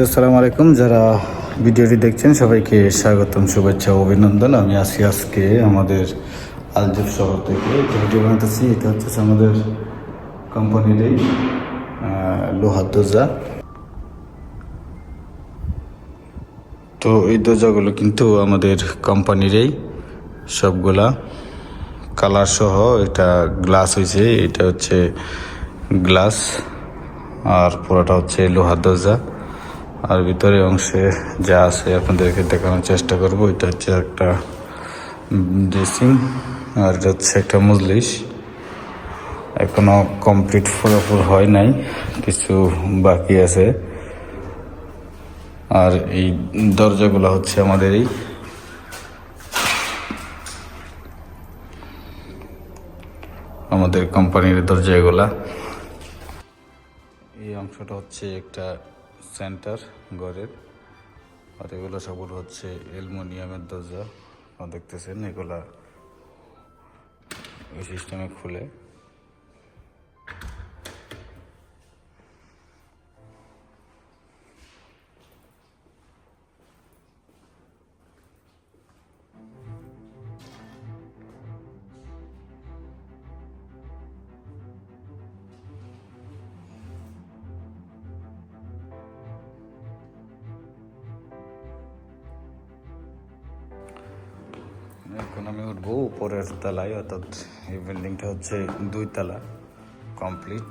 আসসালামু আলাইকুম, যারা ভিডিওটি দেখছেন সবাইকে স্বাগতম, শুভেচ্ছা, অভিনন্দন। আমি আছি আজকে আমাদের আলজুফ শহর থেকে ভিডিও বানাতেছি। এটা হচ্ছে আমাদের কোম্পানির এই লোহার দরজা। তো এই দরজাগুলো কিন্তু আমাদের কোম্পানিরই সবগুলা কালার সহ। এটা গ্লাস হয়েছে, এটা হচ্ছে গ্লাস, আর পুরোটা হচ্ছে লোহার দরজা। আর ভিতরে অংশে যা আছে আপনাদেরকে দেখানোর চেষ্টা করব। এটা হচ্ছে একটা ড্রেসিং, আর এটা হচ্ছে একটা মজলিস। এখনো কমপ্লিট পুরোপুরি হয় নাই, কিছু বাকি আছে। আর এই দরজাগুলো হচ্ছে আমাদের কোম্পানির দরজা এগুলা। এই অংশটা হচ্ছে একটা সেন্টার ঘরের, আর এগুলো সবগুলো হচ্ছে অ্যালুমিনিয়ামের দরজা। আপনারা দেখতেছেন এগুলা এই সিস্টেমে খুলে। এখন আমি উঠবো উপরের তলায়, অর্থাৎ এই বিল্ডিংটা হচ্ছে 2 তলা কমপ্লিট।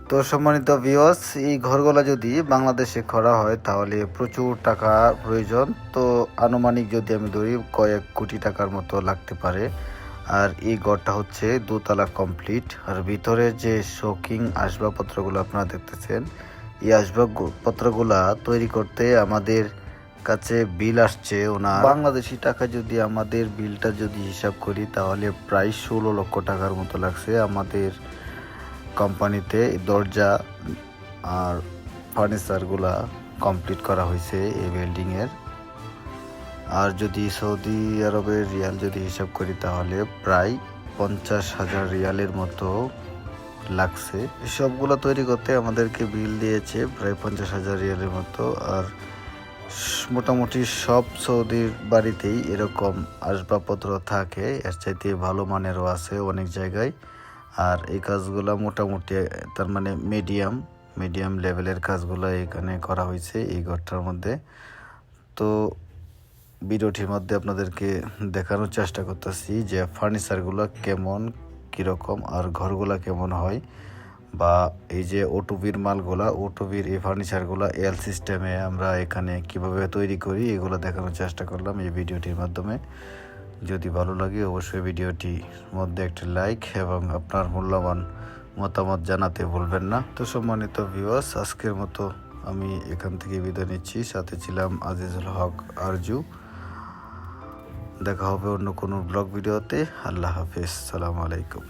তো সম্মানিত ভিউয়ার্স, এই ঘরগুলো যদি বাংলাদেশে করা হয় তাহলে প্রচুর টাকা প্রয়োজন। তো আনুমানিক যদি আমি ধরি কয়েক কোটি টাকার মতো লাগতে পারে। আর এই ঘরটা হচ্ছে 2 তলা কমপ্লিট। আর ভিতরে যে শোকিং আসবাবপত্রগুলো আপনারা দেখতেছেন, এই আসবাবপত্রগুলা তৈরি করতে আমাদের কাছে বিল আসছে ওনার বাংলাদেশি টাকা। যদি আমাদের বিলটা যদি হিসাব করি তাহলে প্রায় 16 লক্ষ টাকার মতো লাগছে আমাদের কোম্পানিতে দরজা আর ফার্নিচারগুলা কমপ্লিট করা হয়েছে এই বিল্ডিংয়ের। আর যদি সৌদি আরবের রিয়াল যদি হিসাব করি তাহলে প্রায় 50,000 রিয়ালের মতো লাগছে। সবগুলো তৈরি করতে আমাদেরকে বিল দিয়েছে প্রায় 50,000 রিয়ালের মতো। আর মোটামুটি সব সৌদির বাড়িতেই এরকম আসবাবপত্র থাকে, এর চাইতে ভালো মানেরও আছে অনেক জায়গায়। আর এই কাজগুলো মোটামুটি তার মানে মিডিয়াম লেভেলের কাজগুলো এখানে করা হয়েছে এই ঘরটার মধ্যে। তো ভিডিওটির মধ্যে আপনাদেরকে দেখানোর চেষ্টা করতেছি যে ফার্নিচারগুলো কেমন, কীরকম, আর ঘরগুলো কেমন হয়, বা এই যে ওটুবির মালগুলা, ওটুবির এই ফার্নিচারগুলো এল সিস্টেমে আমরা এখানে কিভাবে তৈরি করি এগুলো দেখানোর চেষ্টা করলাম এই ভিডিওটির মাধ্যমে। যদি ভালো লাগে অবশ্যই ভিডিওটির মধ্যে একটি লাইক এবং আপনার মূল্যবান মতামত জানাতে ভুলবেন না। তো সম্মানিত ভিউয়ার্স, আজকের মতো আমি এখান থেকে বিদায় নিচ্ছি। সাথে ছিলাম আজিজুল হক আরজু। দেখা হবে অন্য কোনো ব্লগ ভিডিওতে। আল্লাহ হাফেজ, সালামু আলাইকুম।